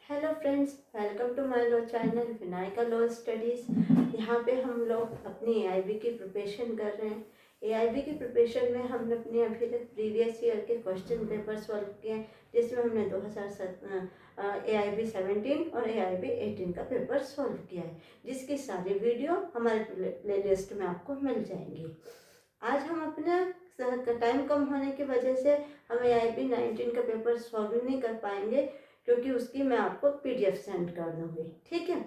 Hello friends, welcome to my law channel Vinayaka law studies. यहाँ पे हम लोग अपनी एआईबी की प्रिपरेशन कर रहे हैं। एआईबी की प्रिपरेशन में हमने अपने अभी तक प्रीवियस ईयर के क्वेश्चन पेपर सॉल्व किए हैं, जिसमें हमने 2007 एआईबी 17 और एआईबी 18 का पेपर सॉल्व किया है, जिसकी सारी वीडियो हमारे प्लेलिस्ट में आपको मिल जाएंगी। आज हम अपना टाइम कम होने की वजह से हम एआईबी 19 का पेपर सॉल्व नहीं कर पाएंगे, क्योंकि उसकी मैं आपको पीडीएफ सेंड कर दूँगी। ठीक है,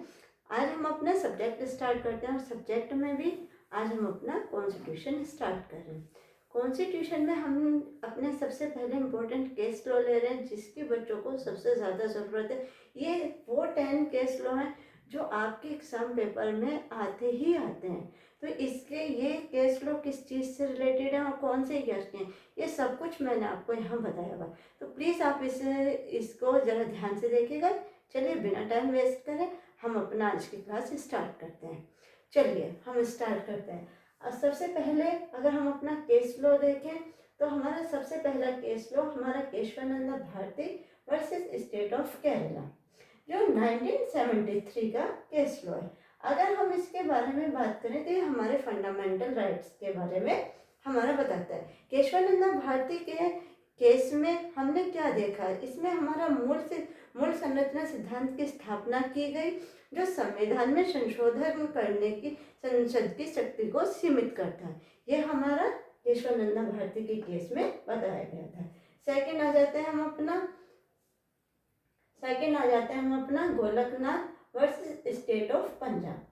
आज हम अपना सब्जेक्ट स्टार्ट करते हैं और सब्जेक्ट में भी आज हम अपना कॉन्स्टिट्यूशन स्टार्ट कर रहे हैं। कॉन्स्टिट्यूशन में हम अपने सबसे पहले इम्पोर्टेंट केस लॉ ले रहे हैं, जिसकी बच्चों को सबसे ज़्यादा ज़रूरत है। ये वो 10 केस लॉ हैं जो आपके एग्ज़ाम पेपर में आते ही आते हैं। तो इसके ये केस लॉ किस चीज़ से रिलेटेड है और कौन से ईयर के हैं, ये सब कुछ मैंने आपको यहाँ बताया हुआ। तो प्लीज़ आप इसको ज़रा ध्यान से देखिएगा। चलिए बिना टाइम वेस्ट करें हम अपना आज की क्लास स्टार्ट करते हैं। चलिए हम स्टार्ट करते हैं। और सबसे पहले अगर हम अपना केस लॉ देखें तो हमारा सबसे पहला केस लॉ हमारा Keshavananda Bharati versus state of Kerala, जो 1973 का केस लॉ है। अगर हम इसके बारे में बात करें तो ये हमारे फंडामेंटल राइट्स के बारे में हमारा बताता है। केशवानंद भारती के केस में हमने क्या देखा है, इसमें हमारा मूल संरचना सिद्धांत की स्थापना की गई, जो संविधान में संशोधन करने की संसद की शक्ति को सीमित करता है। ये हमारा केशवानंद भारती के केस में बताया गया था। सेकंड आ जाते हैं हम अपना Golaknath versus state of Punjab.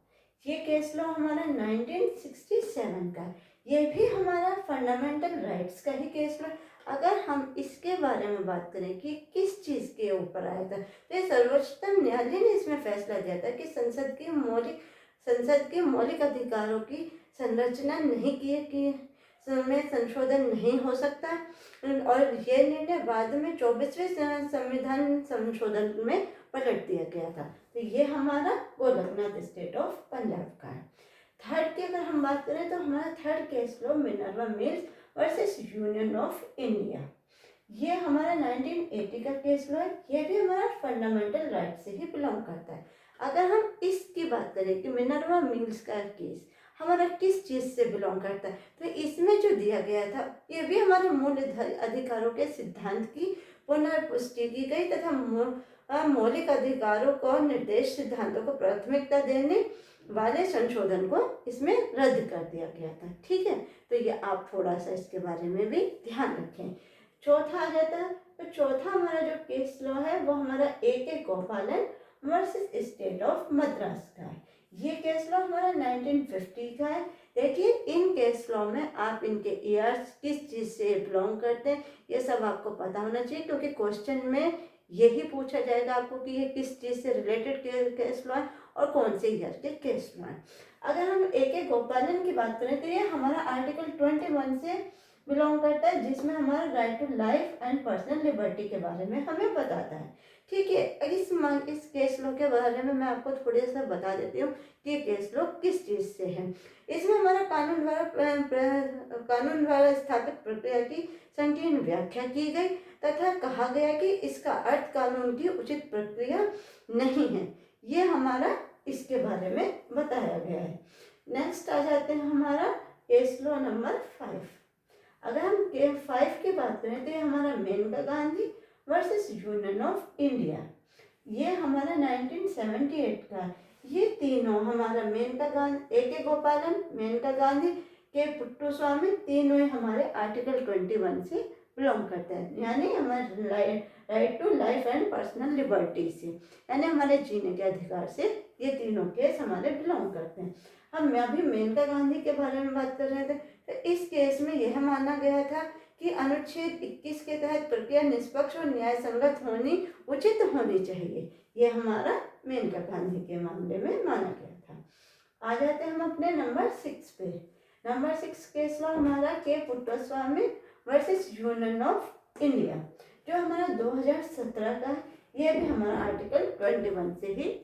ये केस लॉ हमारा 1967 का है। ये भी हमारा फंडामेंटल राइट्स का ही केस लॉ। अगर हम इसके बारे में बात करें कि किस चीज़ के ऊपर आया था, तो ये सर्वोच्चतम न्यायालय ने इसमें फैसला दिया था कि संसद के मौलिक अधिकारों की संरचना नहीं की में संशोधन नहीं हो सकता। और ये निर्णय बाद में 24वें संविधान संशोधन में पलट दिया गया था। तो ये हमारा गोलकनाथ स्टेट ऑफ पंजाब का है। थर्ड की अगर हम बात करें तो हमारा third case law Minerva mills versus union of India. ये हमारा 1980 का केस लॉ है। ये भी हमारा फंडामेंटल राइट से ही बिलोंग करता है। अगर हम इसकी बात करें कि मिनर्वा मिल्स का केस हमारा किस चीज़ से बिलोंग करता है, तो इसमें जो दिया गया था ये भी हमारे मूल अधिकारों के सिद्धांत की पुनर्पुष्टि की गई तथा मौलिक अधिकारों को निर्देश सिद्धांतों को प्राथमिकता देने वाले संशोधन को इसमें रद्द कर दिया गया था। ठीक है, तो ये आप थोड़ा सा इसके बारे में भी ध्यान रखें। चौथा आ जाता है, तो चौथा हमारा जो केस लॉ है वो हमारा A.K. गोपालन वर्सेस स्टेट ऑफ मद्रास का है। ये केस लॉ हमारा 1950 का है। देखिए इन केस लॉ में आप इनके ईयर्स किस चीज़ से बिलोंग करते हैं ये सब आपको पता होना चाहिए, क्योंकि क्वेश्चन में यही पूछा जाएगा आपको कि ये किस चीज़ से रिलेटेड केस लॉ है और कौन से ईयर के केस लॉ है। अगर हम A.K. गोपालन की बात करें तो ये हमारा आर्टिकल 21 से बिलोंग करता है, जिसमें हमारा right to life and personal liberty के बारे में हमें बताता है। ठीक है, इस केस लॉ के बारे में मैं आपको थोड़े सा बता देती हूँ कि केस लॉ किस चीज़ से है। इसमें हमारा कानून द्वारा स्थापित प्रक्रिया की संकीर्ण व्याख्या की गई तथा कहा गया कि इसका अर्थ कानून की उचित प्रक्रिया नहीं है। ये हमारा इसके बारे में बताया गया है। नेक्स्ट आ जाते हैं हमारा केस लॉ नंबर 5। अगर हम K5 की बात करें तो ये हमारा Menaka Gandhi versus union of India. ये हमारा 1978 का है। ये तीनों हमारा मेनका गांधी, A.K. गोपालन, मेनका गांधी, के पुट्टुस्वामी, तीनों ही हमारे आर्टिकल 21 से बिलोंग करते हैं, यानी हमारे right to life and personal liberty से, यानी हमारे जीने के अधिकार से ये तीनों केस हमारे बिलोंग करते हैं। हम अभी मेनका गांधी के बारे में बात कर रहे थे, तो इस केस में यह माना गया था कि अनुच्छेद 21 के तहत प्रक्रिया निष्पक्ष और न्याय संगत उचित होनी चाहिए। ये हमारा मेनका गांधी के मामले में माना गया था। आ जाते हैं हम अपने नंबर 6 पे। नंबर 6 केस लॉ हमारा के Puttaswamy versus union of India, जो हमारा 2017 का है। ये भी हमारा आर्टिकल 21 से ही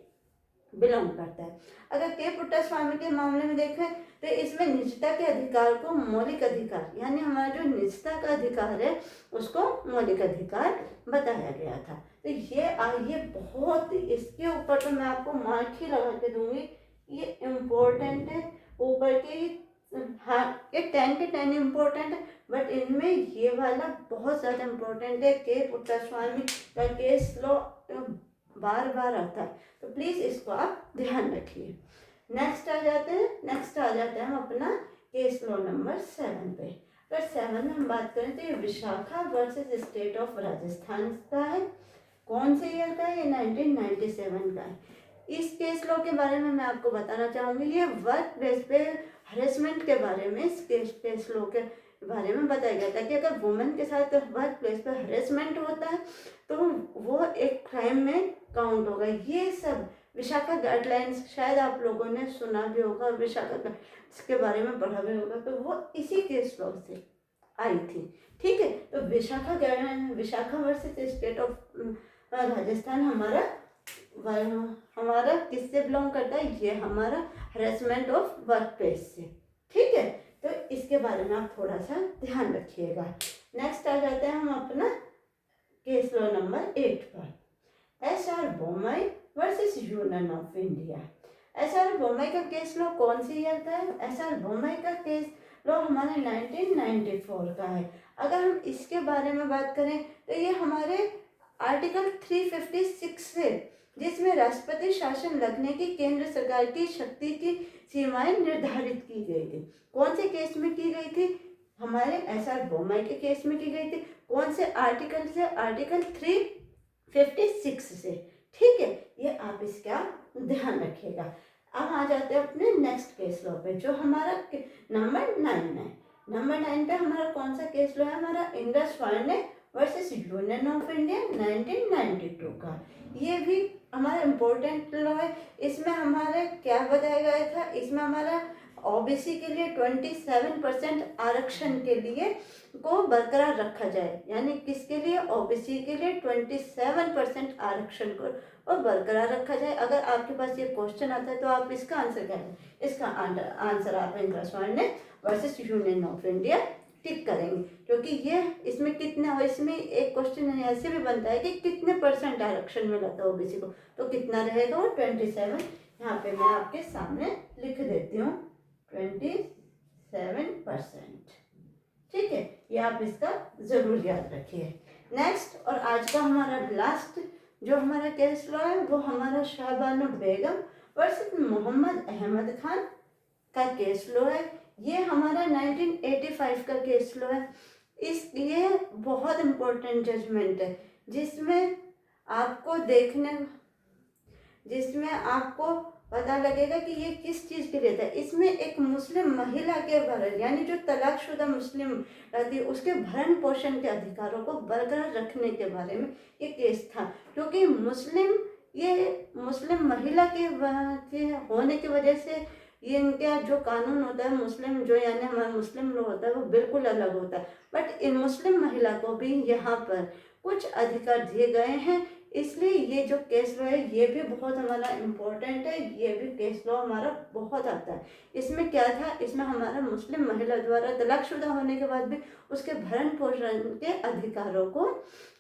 बिलोंग करता है। अगर के पुट्टस्वामी के मामले में देखें तो इसमें निजता के अधिकार को मौलिक अधिकार, यानी हमारा जो निजता का अधिकार है उसको मौलिक अधिकार बताया गया था। तो ये बहुत, इसके ऊपर तो मैं आपको मार्क ही लगा के दूंगी, ये इम्पोर्टेंट है। ऊपर के हाँ, ये 10 के 10 इम्पोर्टेंट है, बट इनमें ये वाला बहुत ज़्यादा इम्पोर्टेंट है। के पुट्टास्वामी का केस लॉ बार बार आता है, तो प्लीज़ इसको आप ध्यान रखिए। नेक्स्ट आ जाते हैं हम अपना केस लॉ नंबर 7 पे। अगर 7 में हम बात करें तो ये Vishakha versus state of Rajasthan का है। कौन से ईयर का है? ये 1997 का है। इस केस लॉ के बारे में मैं आपको बताना चाहूँगी, ये वर्क प्लेस पे हरेसमेंट के बारे में इस केस लॉ के बारे में बताया गया था कि अगर वुमेन के साथ वर्क प्लेस पे हरेसमेंट होता है तो वो एक क्राइम में काउंट होगा। ये सब विशाखा गाइडलाइंस शायद आप लोगों ने सुना भी होगा, विशाखा के बारे में पढ़ा भी होगा, तो वो इसी केस लॉ से आई थी। ठीक है, तो Vishakha versus state of Rajasthan हमारा किससे बिलोंग करता है? ये हमारा हरेसमेंट ऑफ वर्क प्लेस से। ठीक है, तो इसके बारे में आप थोड़ा सा ध्यान रखिएगा। नेक्स्ट आ जाते हैं हम अपना केस लॉ नंबर 8 पर। SR. Bommai versus union of India. SR. Bommai का केस लॉ कौन सी ईयर का है? एस.आर. बोम्मई का केस लॉ हमारे 1994 का है। अगर हम इसके बारे में बात करें तो ये हमारे आर्टिकल 356 से, जिसमें राष्ट्रपति शासन लगने की केंद्र सरकार की शक्ति की सीमाएं निर्धारित की गई थी। कौन से केस में की गई थी? हमारे एस.आर. बोम्मई के केस में की गई थी। कौन से आर्टिकल से? आर्टिकल 356 से। ठीक है, ये आप इसका ध्यान रखिएगा। अब आ जाते हैं अपने नेक्स्ट केस लॉ पे, जो हमारा नंबर 9 है। नंबर 9 पे हमारा कौन सा केस लॉ है? हमारा Indra Sawhney versus union of India 1992 का। ये भी हमारा इम्पोर्टेंट लॉ है। इसमें हमारे क्या बताया गया था? इसमें हमारा ओबीसी के लिए 27% आरक्षण के लिए को बरकरार रखा जाए, यानी किसके लिए? ओबीसी के लिए 27% आरक्षण को बरकरार रखा जाए। अगर आपके पास ये क्वेश्चन आता है तो आप इसका आंसर क्या है? इसका आंसर आप Indra Sawhney versus union of India tick करेंगे, क्योंकि ये इसमें कितना हो, इसमें एक क्वेश्चन ऐसे भी बनता है कि कितने % आरक्षण मिला था ओबीसी को, तो कितना रहेगा वो? 27। यहाँ पे मैं आपके सामने लिख देती हूँ 27%। ठीक है, ये आप इसका जरूर याद रखिए। नेक्स्ट और आज का हमारा लास्ट जो हमारा केस लॉ है वो हमारा शाहबानो बेगम वर्सेस मोहम्मद अहमद खान का केस लॉ है। ये हमारा 1985 का केस लॉ है। ये बहुत इम्पोर्टेंट जजमेंट है, जिसमें आपको पता लगेगा कि ये किस चीज़ के लिए था। इसमें एक मुस्लिम महिला के भरण, यानी जो तलाकशुदा मुस्लिम रहती है, उसके भरण पोषण के अधिकारों को बरकरार रखने के बारे में ये केस था। क्योंकि मुस्लिम महिला के होने की वजह से ये इनका जो कानून होता है मुस्लिम, जो यानी हमारा मुस्लिम लॉ होता है, वो बिल्कुल अलग होता है। बट इन मुस्लिम महिला को भी यहाँ पर कुछ अधिकार दिए गए हैं, इसलिए ये जो केस लॉ है ये भी बहुत हमारा इम्पोर्टेंट है। ये भी केस लॉ हमारा बहुत आता है। इसमें क्या था? इसमें हमारा मुस्लिम महिला द्वारा तलाकशुदा होने के बाद भी उसके भरण पोषण के अधिकारों को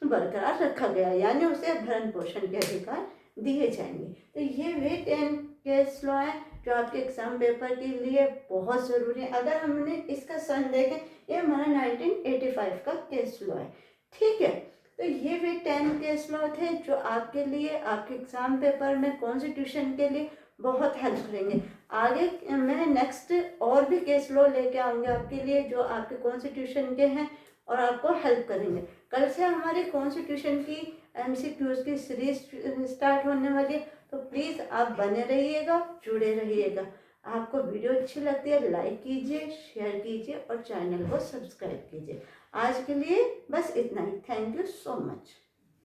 बरकरार रखा गया, यानी उसे भरण पोषण के अधिकार दिए जाएंगे। तो ये वे 10 केस लॉ है जो आपके एग्जाम पेपर के लिए बहुत ज़रूरी है। अगर हमने इसका सन देखें, ये हमारा 1985 का केस लॉ है। ठीक है, तो ये वे 10 केस लॉ थे जो आपके लिए आपके एग्जाम पेपर में कॉन्स्टिट्यूशन के लिए बहुत हेल्प करेंगे। आगे मैं नेक्स्ट और भी केस लॉ लेके आऊँगी आपके लिए जो आपके कॉन्स्टिट्यूशन के हैं और आपको हेल्प करेंगे। कल से हमारी कॉन्स्टिट्यूशन की MCQs की सीरीज स्टार्ट होने वाली है, तो प्लीज़ आप बने रहिएगा, जुड़े रहिएगा। आपको वीडियो अच्छी लगती है लाइक कीजिए, शेयर कीजिए और चैनल को सब्सक्राइब कीजिए। आज के लिए बस इतना ही। Thank you so much.